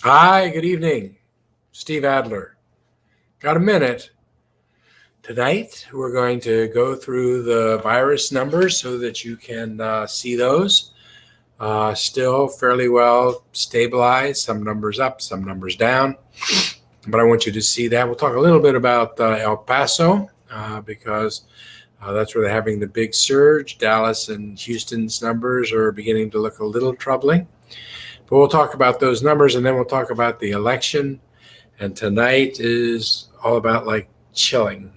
Hi, good evening. Steve Adler. Got a minute? Tonight, we're going to go through the virus numbers so that you can see those. Still fairly well stabilized, some numbers up, some numbers down. But I want you to see that. We'll talk a little bit about El Paso because that's where they're having the big surge. Dallas and Houston's numbers are beginning to look a little troubling. But we'll talk about those numbers, and then we'll talk about the election. And tonight is all about chilling.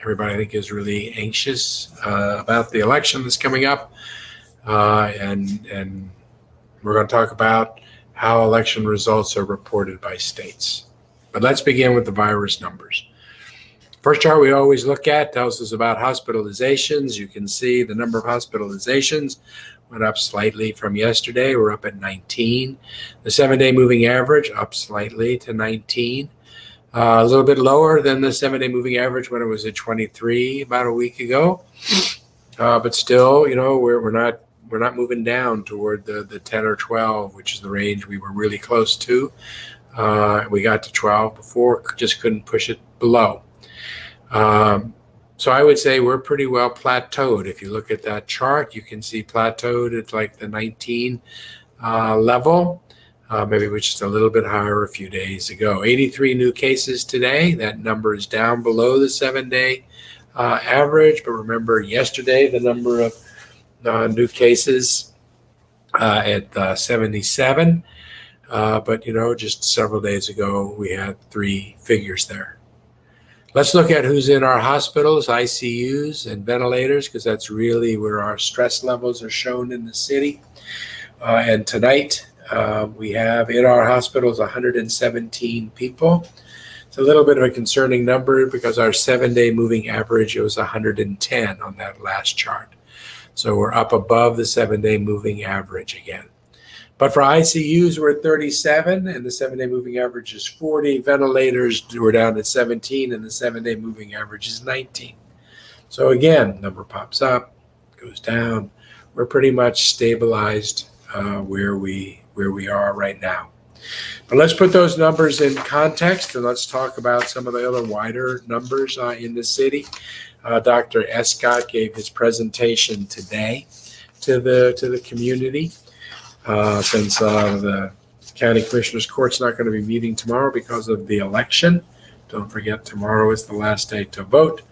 Everybody, I think, is really anxious about the election that's coming up. And we're going to talk about how election results are reported by states. But let's begin with the virus numbers. First chart we always look at tells us about hospitalizations. You can see the number of hospitalizations went up slightly from yesterday. We're up at 19. The 7-day moving average up slightly to 19. A little bit lower than the 7-day moving average when it was at 23 about a week ago. But still, we're not moving down toward the 10 or 12, which is the range we were really close to. We got to 12 before, just couldn't push it below. So I would say we're pretty well plateaued. If you look at that chart, you can see plateaued at like the 19 level, maybe which is a little bit higher a few days ago. 83 new cases today. That number is down below the 7-day average. But remember, yesterday the number of new cases at 77. But just several days ago we had 3 figures there. Let's look at who's in our hospitals, ICUs, and ventilators, because that's really where our stress levels are shown in the city. And tonight, we have in our hospitals 117 people. It's a little bit of a concerning number because our 7-day moving average was 110 on that last chart. So we're up above the 7-day moving average again. But for ICUs, we're at 37, and the 7-day moving average is 40. Ventilators, we're down at 17, and the 7-day moving average is 19. So again, number pops up, goes down. We're pretty much stabilized where we are right now. But let's put those numbers in context, and let's talk about some of the other wider numbers in the city. Dr. Escott gave his presentation today to the community. Since the county commissioners court's not going to be meeting tomorrow because of the election. Don't forget, tomorrow is the last day to vote.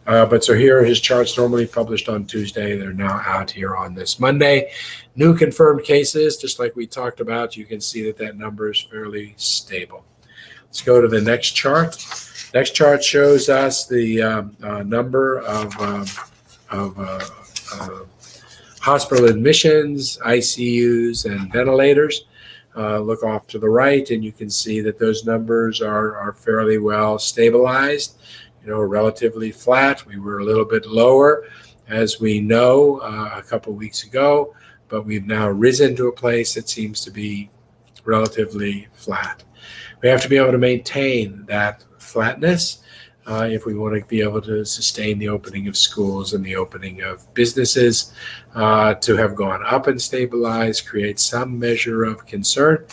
But so here are his charts, normally published on Tuesday. They're now out here on this Monday. New confirmed cases, just like we talked about, you can see that number is fairly stable. Let's go to the next chart. Next chart shows us the number of hospital admissions, ICUs, and ventilators. Look off to the right, and you can see that those numbers are fairly well stabilized, relatively flat. We were a little bit lower, as we know, a couple weeks ago, but we've now risen to a place that seems to be relatively flat. We have to be able to maintain that flatness if we want to be able to sustain the opening of schools and the opening of businesses. To have gone up and stabilized creates some measure of concern.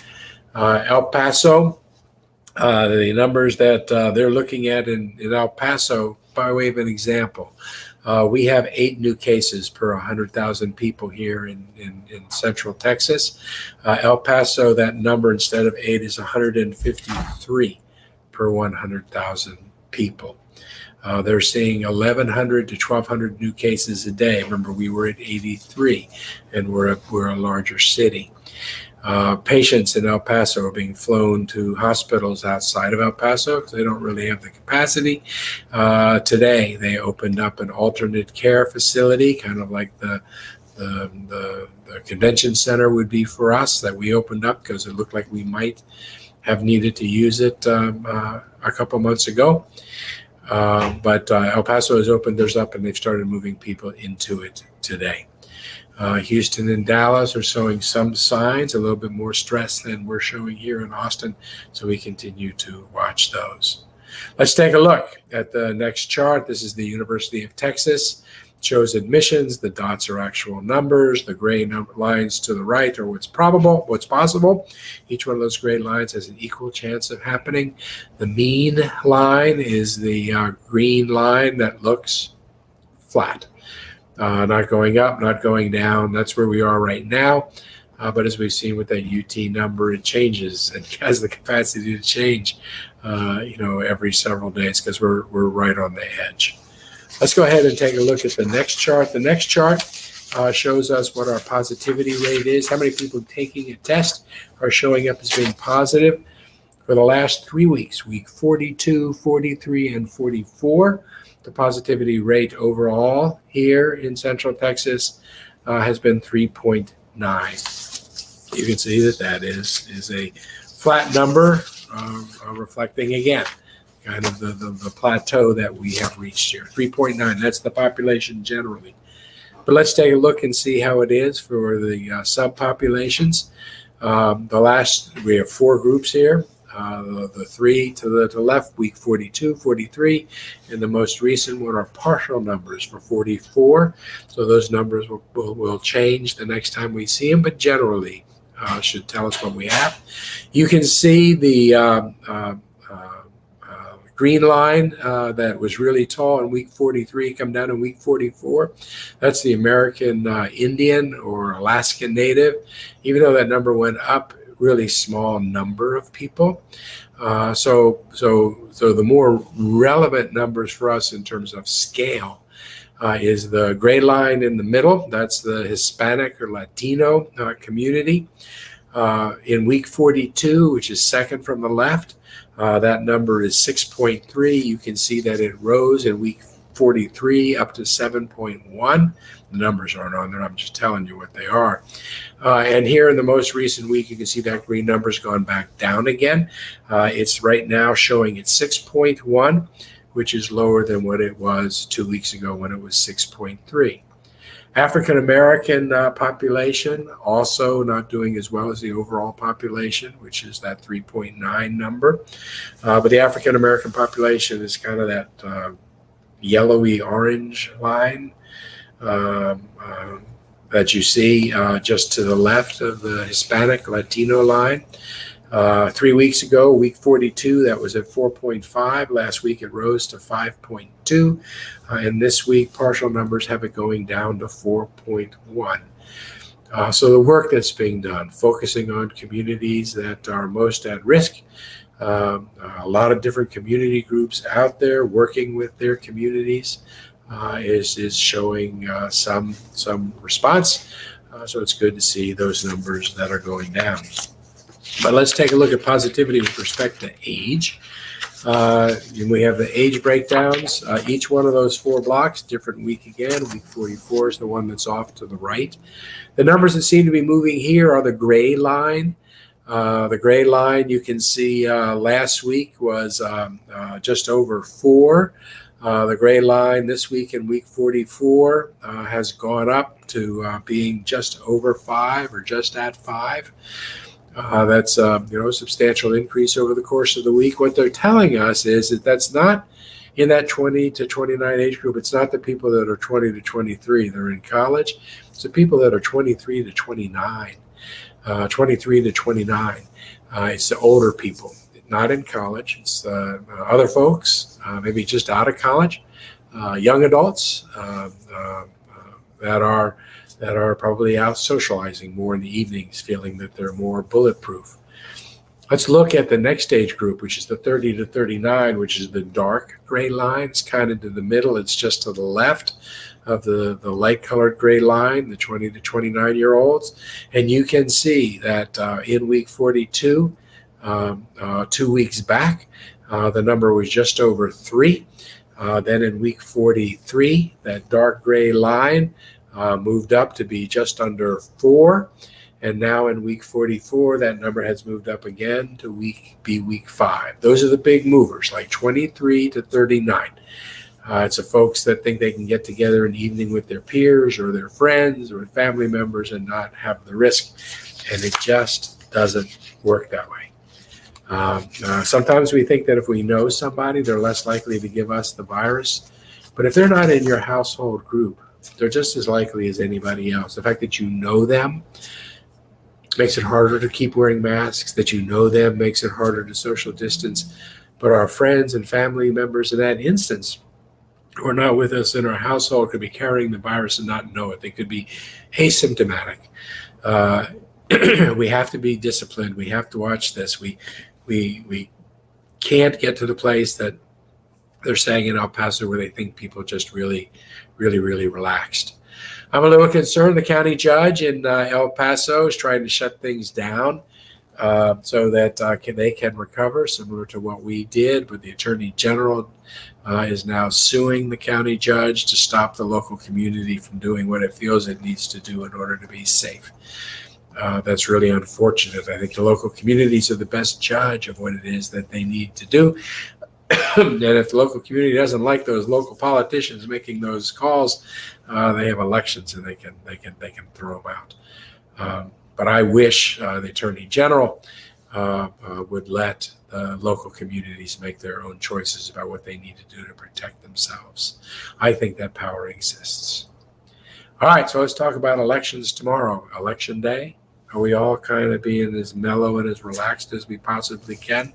El Paso, the numbers that they're looking at in El Paso, by way of an example, we have 8 new cases per 100,000 people here in Central Texas. El Paso, that number instead of 8 is 153 per 100,000 people. They're seeing 1,100 to 1,200 new cases a day. Remember, we were at 83, and we're a larger city. Patients in El Paso are being flown to hospitals outside of El Paso because they don't really have the capacity. Today, they opened up an alternate care facility, kind of like the convention center would be for us, that we opened up because it looked like we might have needed to use it a couple months ago. But El Paso has opened theirs up, and they've started moving people into it today. Houston and Dallas are showing some signs, a little bit more stress than we're showing here in Austin, so we continue to watch those. Let's take a look at the next chart. This is the University of Texas. shows admissions. The dots are actual numbers. The gray lines to the right are what's probable, what's possible. Each one of those gray lines has an equal chance of happening. The mean line is the green line that looks flat. Not going up, not going down. That's where we are right now. But as we've seen with that UT number, it changes and has the capacity to change, every several days because we're right on the edge. Let's go ahead and take a look at the next chart. The next chart shows us what our positivity rate is. How many people taking a test are showing up as being positive for the last 3 weeks, week 42, 43, and 44. The positivity rate overall here in Central Texas has been 3.9. You can see that is a flat number, reflecting again kind of the plateau that we have reached here. 3.9, that's the population generally. But let's take a look and see how it is for the subpopulations. We have 4 groups here. The 3 to the left, week 42, 43, and the most recent one are partial numbers for 44. So those numbers will change the next time we see them, but generally should tell us what we have. You can see the green line that was really tall in week 43 come down in week 44. That's the American Indian or Alaskan Native. Even though that number went up, really small number of people. So the more relevant numbers for us in terms of scale is the gray line in the middle. That's the Hispanic or Latino community. In week 42, which is second from the left, that number is 6.3. You can see that it rose in week 43 up to 7.1. The numbers aren't on there. I'm just telling you what they are. And here in the most recent week, you can see that green number's gone back down again. It's right now showing at 6.1, which is lower than what it was 2 weeks ago when it was 6.3. African American population also not doing as well as the overall population, which is that 3.9 number. But the African American population is kind of that yellowy orange line that you see just to the left of the Hispanic Latino line. 3 weeks ago, week 42, that was at 4.5. Last week, it rose to 5.2. And this week, partial numbers have it going down to 4.1. So the work that's being done, focusing on communities that are most at risk, a lot of different community groups out there working with their communities is showing some response. So it's good to see those numbers that are going down. But let's take a look at positivity with respect to age. We have the age breakdowns. Each one of those 4 blocks, different week again. Week 44 is the one that's off to the right. The numbers that seem to be moving here are the gray line. The gray line you can see last week was just over 4. The gray line this week in week 44 has gone up to being just over 5 or just at 5. That's a substantial increase over the course of the week. What they're telling us is that that's not in that 20 to 29 age group. It's not the people that are 20 to 23. They're in college. It's the people that are 23 to 29. 23 to 29. It's the older people, not in college. It's other folks, maybe just out of college, young adults that are probably out socializing more in the evenings, feeling that they're more bulletproof. Let's look at the next age group, which is the 30 to 39, which is the dark gray line. It's kind of to the middle. It's just to the left of the light-colored gray line, the 20 to 29-year-olds. And you can see that in week 42, 2 weeks back, the number was just over 3. Then in week 43, that dark gray line moved up to be just under 4. And now in week 44, that number has moved up again to week 5. Those are the big movers, like 23 to 39. It's the folks that think they can get together in the evening with their peers or their friends or family members and not have the risk. And it just doesn't work that way. Sometimes we think that if we know somebody, they're less likely to give us the virus. But if they're not in your household group, they're just as likely as anybody else. The fact that you know them makes it harder to keep wearing masks, that you know them makes it harder to social distance. But our friends and family members in that instance who are not with us in our household could be carrying the virus and not know it. They could be asymptomatic. Uh, we have to be disciplined. We have to watch this. We can't get to the place that they're saying in El Paso where they think people just really relaxed. I'm a little concerned. The county judge in El Paso is trying to shut things down so that they can recover, similar to what we did. But the attorney general is now suing the county judge to stop the local community from doing what it feels it needs to do in order to be safe. That's really unfortunate. I think the local communities are the best judge of what it is that they need to do. And if the local community doesn't like those local politicians making those calls, they have elections and they can throw them out. But I wish the Attorney General would let the local communities make their own choices about what they need to do to protect themselves. I think that power exists. All right, so let's talk about elections tomorrow. Election day. Are we all kind of being as mellow and as relaxed as we possibly can?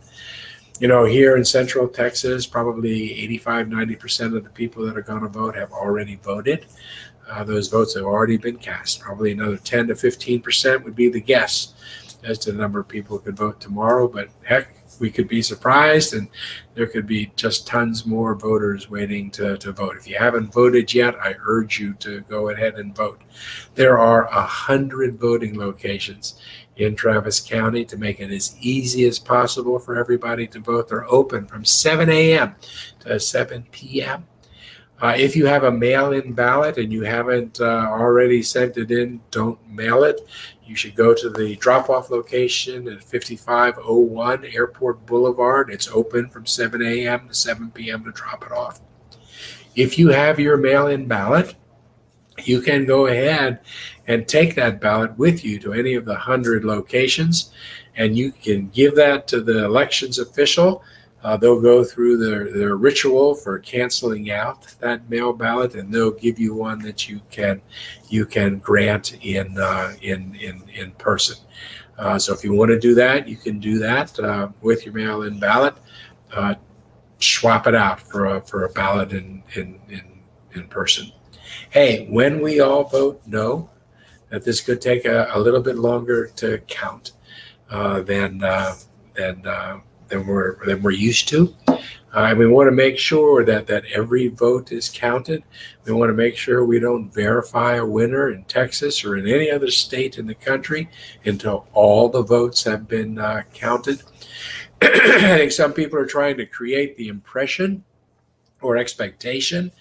You know, here in Central Texas, probably 85-90% of the people that are going to vote have already voted. Those votes have already been cast. Probably another 10 to 15% would be the guess as to the number of people who could vote tomorrow. But heck, we could be surprised, and there could be just tons more voters waiting to vote. If you haven't voted yet, I urge you to go ahead and vote. There are 100 voting locations in Travis County to make it as easy as possible for everybody to vote. They're open from 7 a.m. to 7 p.m. If you have a mail-in ballot and you haven't already sent it in, don't mail it. You should go to the drop-off location at 5501 Airport Boulevard. It's open from 7 a.m. to 7 p.m. to drop it off. If you have your mail-in ballot, you can go ahead and take that ballot with you to any of the 100 locations, and you can give that to the elections official. They'll go through their ritual for canceling out that mail ballot, and they'll give you one that you can grant in person. So if you want to do that, you can do that with your mail-in ballot. Swap it out for a ballot in person. Hey, when we all vote no, that this could take a little bit longer to count than we're used to. And we want to make sure that every vote is counted. We want to make sure we don't verify a winner in Texas or in any other state in the country until all the votes have been counted. I think some people are trying to create the impression or expectation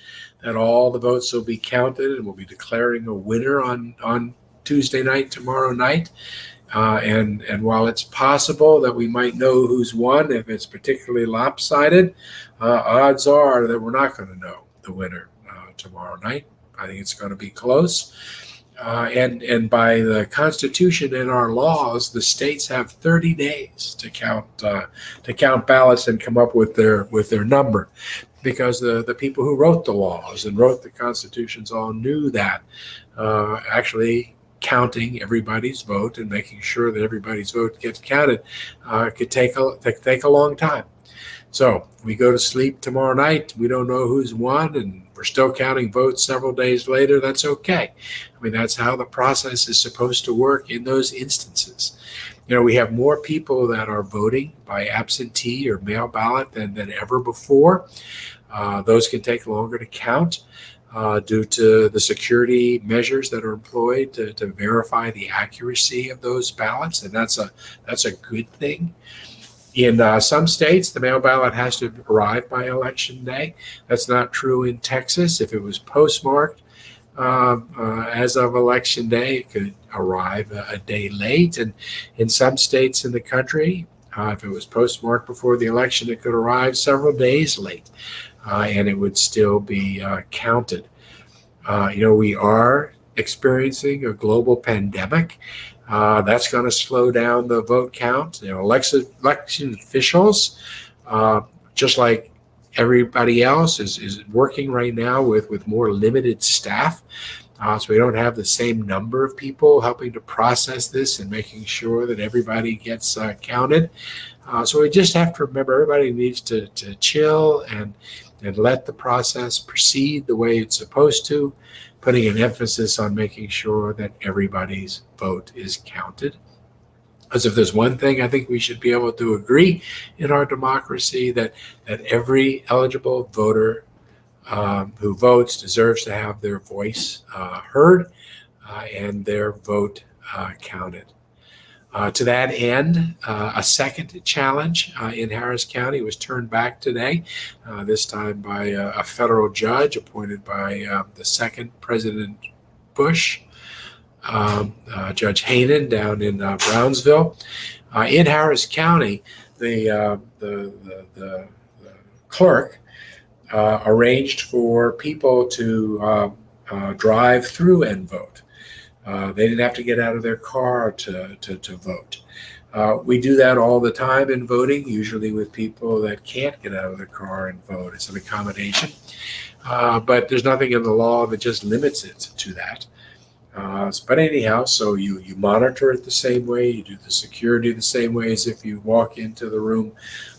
that all the votes will be counted and we'll be declaring a winner on Tuesday night, tomorrow night. And while it's possible that we might know who's won, if it's particularly lopsided, odds are that we're not going to know the winner tomorrow night. I think it's going to be close. And by the Constitution and our laws, the states have 30 days to count ballots and come up with their number, because the people who wrote the laws and wrote the constitutions all knew that actually counting everybody's vote and making sure that everybody's vote gets counted could take a long time. So we go to sleep tomorrow night, we don't know who's won, and we're still counting votes several days later. That's okay. I mean, that's how the process is supposed to work in those instances. You know, we have more people that are voting by absentee or mail ballot than ever before. Those can take longer to count due to the security measures that are employed to verify the accuracy of those ballots, and that's a good thing. In some states, the mail ballot has to arrive by Election Day. That's not true in Texas. If it was postmarked as of Election Day, it could arrive a day late. And in some states in the country, if it was postmarked before the election, it could arrive several days late, and it would still be counted. We are experiencing a global pandemic. That's going to slow down the vote count. Election officials, just like Everybody else is working right now with more limited staff. So we don't have the same number of people helping to process this and making sure that everybody gets counted. So we just have to remember everybody needs to chill and let the process proceed the way it's supposed to, putting an emphasis on making sure that everybody's vote is counted. As if there's one thing I think we should be able to agree in our democracy, that every eligible voter who votes deserves to have their voice heard and their vote counted. To that end, a second challenge in Harris County was turned back today, this time by a federal judge appointed by the second President Bush, Judge Hainan down in Brownsville. In Harris County, the clerk arranged for people to drive through and vote. They didn't have to get out of their car to vote. We do that all the time in voting, usually with people that can't get out of their car and vote. It's an accommodation. But there's nothing in the law that just limits it to that. But anyhow, so you monitor it the same way, you do the security the same way as if you walk into the room.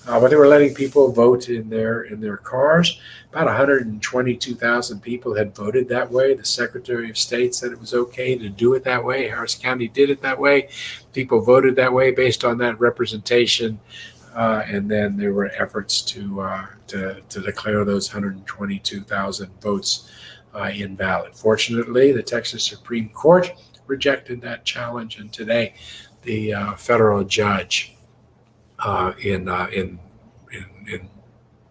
But they were letting people vote in their cars. About 122,000 people had voted that way. The Secretary of State said it was okay to do it that way. Harris County did it that way. People voted that way based on that representation. And then there were efforts to declare those 122,000 votes invalid. Fortunately, the Texas Supreme Court rejected that challenge, and today the federal judge in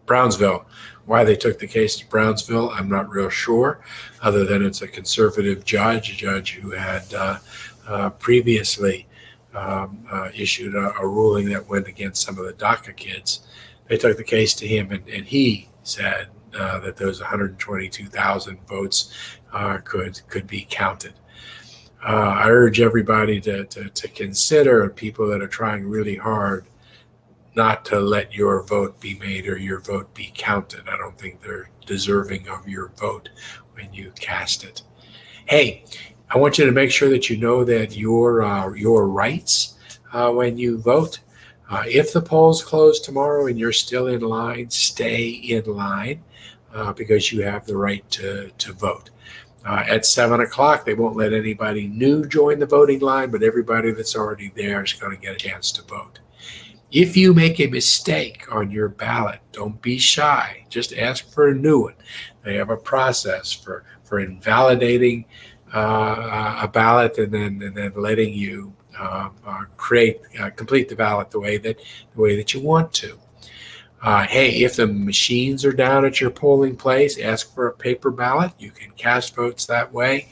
Brownsville, why they took the case to Brownsville, I'm not real sure, other than it's a conservative judge, a judge who had previously issued a ruling that went against some of the DACA kids. They took the case to him, and he said that those 122,000 votes could be counted. I urge everybody to consider, people that are trying really hard, not to let your vote be made or your vote be counted. I don't think they're deserving of your vote when you cast it. Hey, I want you to make sure that you know that your rights when you vote. If the polls close tomorrow and you're still in line, stay in line because you have the right to vote. At 7 o'clock, they won't let anybody new join the voting line, but everybody that's already there is going to get a chance to vote. If you make a mistake on your ballot, don't be shy. Just ask for a new one. They have a process for invalidating a ballot and then letting you complete the ballot the way that you want to. Hey, if the machines are down at your polling place, ask for a paper ballot. You can cast votes that way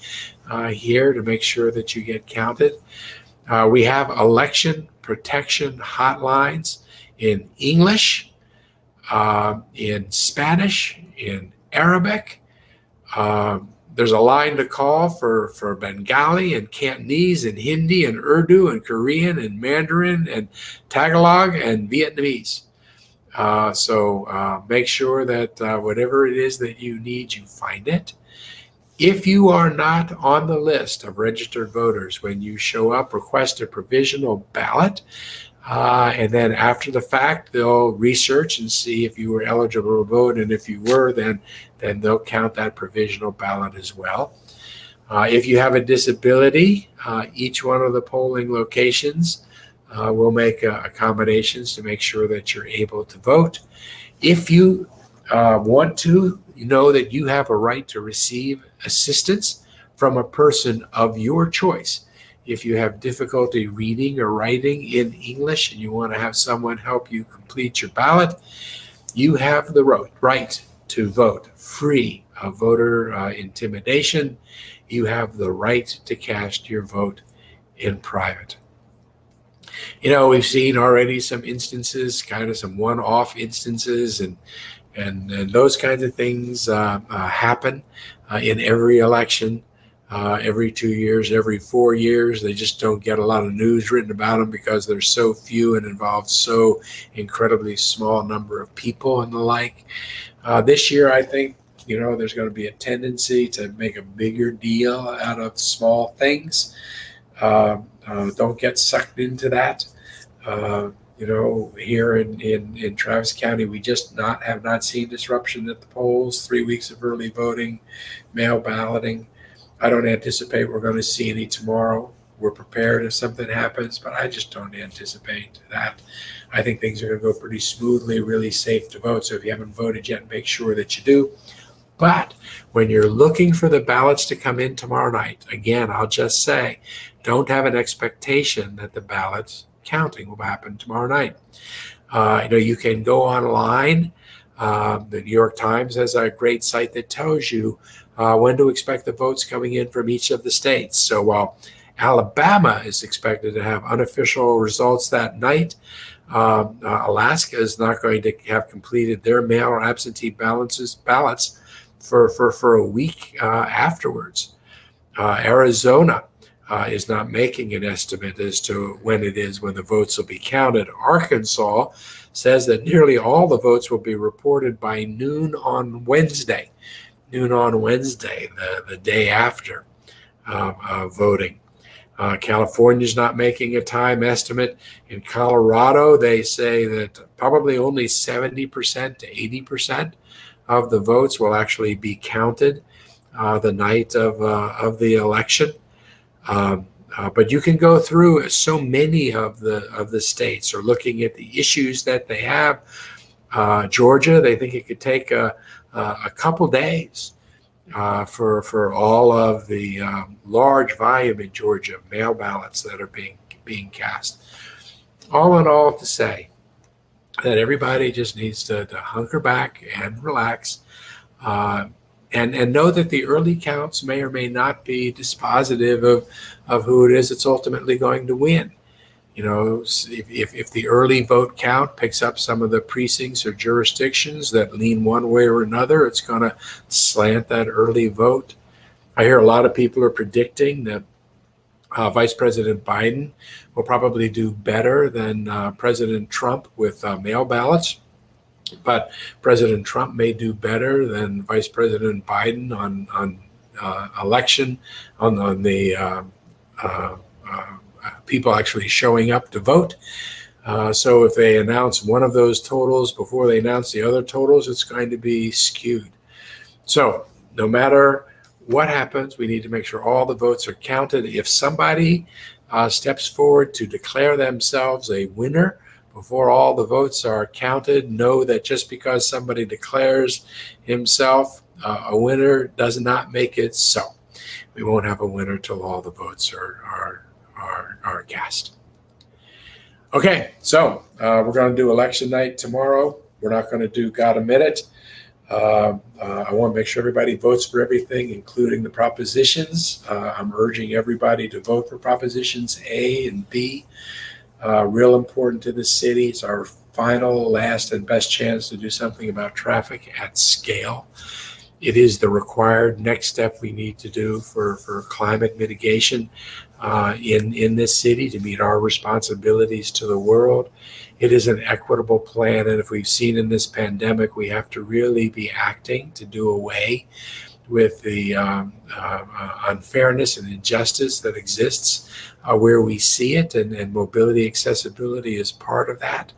here to make sure that you get counted. We have election protection hotlines in English, in Spanish, in Arabic. There's a line to call for Bengali and Cantonese and Hindi and Urdu and Korean and Mandarin and Tagalog and Vietnamese. So make sure that whatever it is that you need, you find it. If you are not on the list of registered voters when you show up, request a provisional ballot. And then after the fact, they'll research and see if you were eligible to vote. And if you were, then they'll count that provisional ballot as well. If you have a disability, each one of the polling locations will make accommodations to make sure that you're able to vote. If you want to, know that you have a right to receive assistance from a person of your choice. If you have difficulty reading or writing in English and you want to have someone help you complete your ballot, you have the right to vote free of voter intimidation. You have the right to cast your vote in private. We've seen already some instances, kind of some one-off instances, and those kinds of things happen in every election. every 2 years, every 4 years. They just don't get a lot of news written about them because there's so few and involve so incredibly small number of people and the like. This year, I think, there's going to be a tendency to make a bigger deal out of small things. Don't get sucked into that. Here in Travis County, we just have not seen disruption at the polls. 3 weeks of early voting, mail balloting. I don't anticipate we're going to see any tomorrow. We're prepared if something happens, but I just don't anticipate that. I think things are going to go pretty smoothly, really safe to vote. So if you haven't voted yet, make sure that you do. But when you're looking for the ballots to come in tomorrow night, again, I'll just say, don't have an expectation that the ballots counting will happen tomorrow night. You can go online. The New York Times has a great site that tells you when to expect the votes coming in from each of the states. So while Alabama is expected to have unofficial results that night, Alaska is not going to have completed their mail or absentee ballots for a week afterwards. Arizona is not making an estimate as to when the votes will be counted. Arkansas says that nearly all the votes will be reported by noon on Wednesday, the day after voting. California's not making a time estimate. In Colorado, they say that probably only 70% to 80% of the votes will actually be counted the night of the election. But you can go through so many of the states or looking at the issues that they have. Georgia, they think it could take a couple days for all of the large volume in Georgia mail ballots that are being cast. All in all, to say that everybody just needs to hunker back and relax, and know that the early counts may or may not be dispositive of who it is that's ultimately going to win. If the early vote count picks up some of the precincts or jurisdictions that lean one way or another, it's going to slant that early vote. I hear a lot of people are predicting that Vice President Biden will probably do better than President Trump with mail ballots. But President Trump may do better than Vice President Biden on election, on the people actually showing up to vote. So if they announce one of those totals before they announce the other totals, it's going to be skewed. So no matter what happens, we need to make sure all the votes are counted. If somebody steps forward to declare themselves a winner before all the votes are counted, know that just because somebody declares himself a winner does not make it so. We won't have a winner till all the votes are cast. Okay, so we're going to do election night tomorrow. We're not going to do Got a Minute. I want to make sure everybody votes for everything, including the propositions. I'm urging everybody to vote for propositions A and B. Real important to the city. It's our final, last, and best chance to do something about traffic at scale. It is the required next step we need to do for climate mitigation in this city to meet our responsibilities to the world. It is an equitable plan, and if we've seen in this pandemic, we have to really be acting to do away with the unfairness and injustice that exists where we see it, and mobility accessibility is part of that.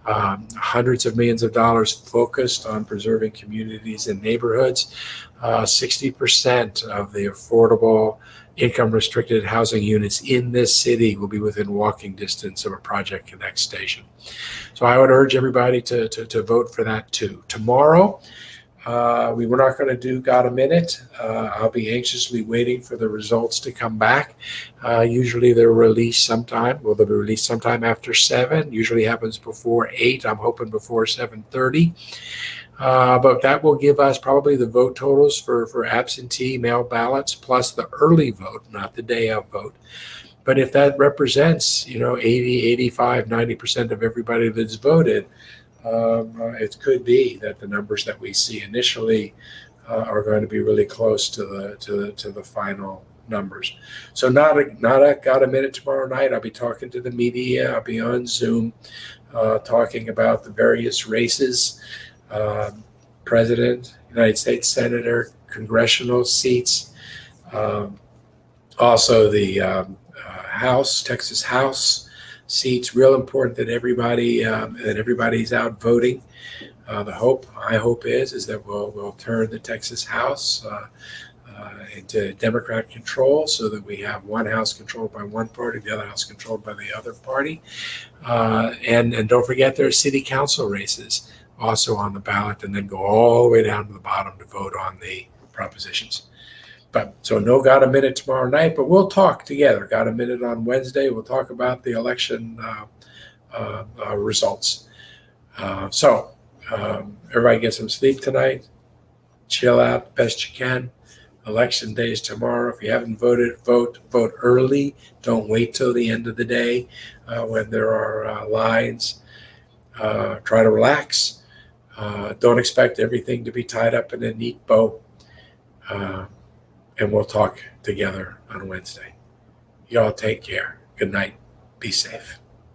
Hundreds of millions of dollars focused on preserving communities and neighborhoods. 60% of the affordable income restricted housing units in this city will be within walking distance of a Project Connect station. So I would urge everybody to vote for that too. Tomorrow, we were not going to do Got a Minute. I'll be anxiously waiting for the results to come back. Usually they're released sometime. Well, they'll be released sometime after 7. Usually happens before 8. I'm hoping before 7:30. But that will give us probably the vote totals for absentee mail ballots plus the early vote, not the day of vote. But if that represents, 80, 85, 90% of everybody that's voted, it could be that the numbers that we see initially are going to be really close to the final numbers. So got a minute tomorrow night. I'll be talking to the media. I'll be on Zoom talking about the various races, president, United States senator, congressional seats, also the House, Texas House seats. Real important that everybody's out voting. My hope is that we'll turn the Texas House into Democrat control, so that we have one house controlled by one party, the other house controlled by the other party. And don't forget, there are city council races also on the ballot, and then go all the way down to the bottom to vote on the propositions. So no Got a Minute tomorrow night, but we'll talk together. Got a Minute on Wednesday. We'll talk about the election results. Everybody get some sleep tonight. Chill out best you can. Election day is tomorrow. If you haven't voted, vote early. Don't wait till the end of the day when there are lines. Try to relax. Don't expect everything to be tied up in a neat bow. And we'll talk together on Wednesday. Y'all take care. Good night. Be safe.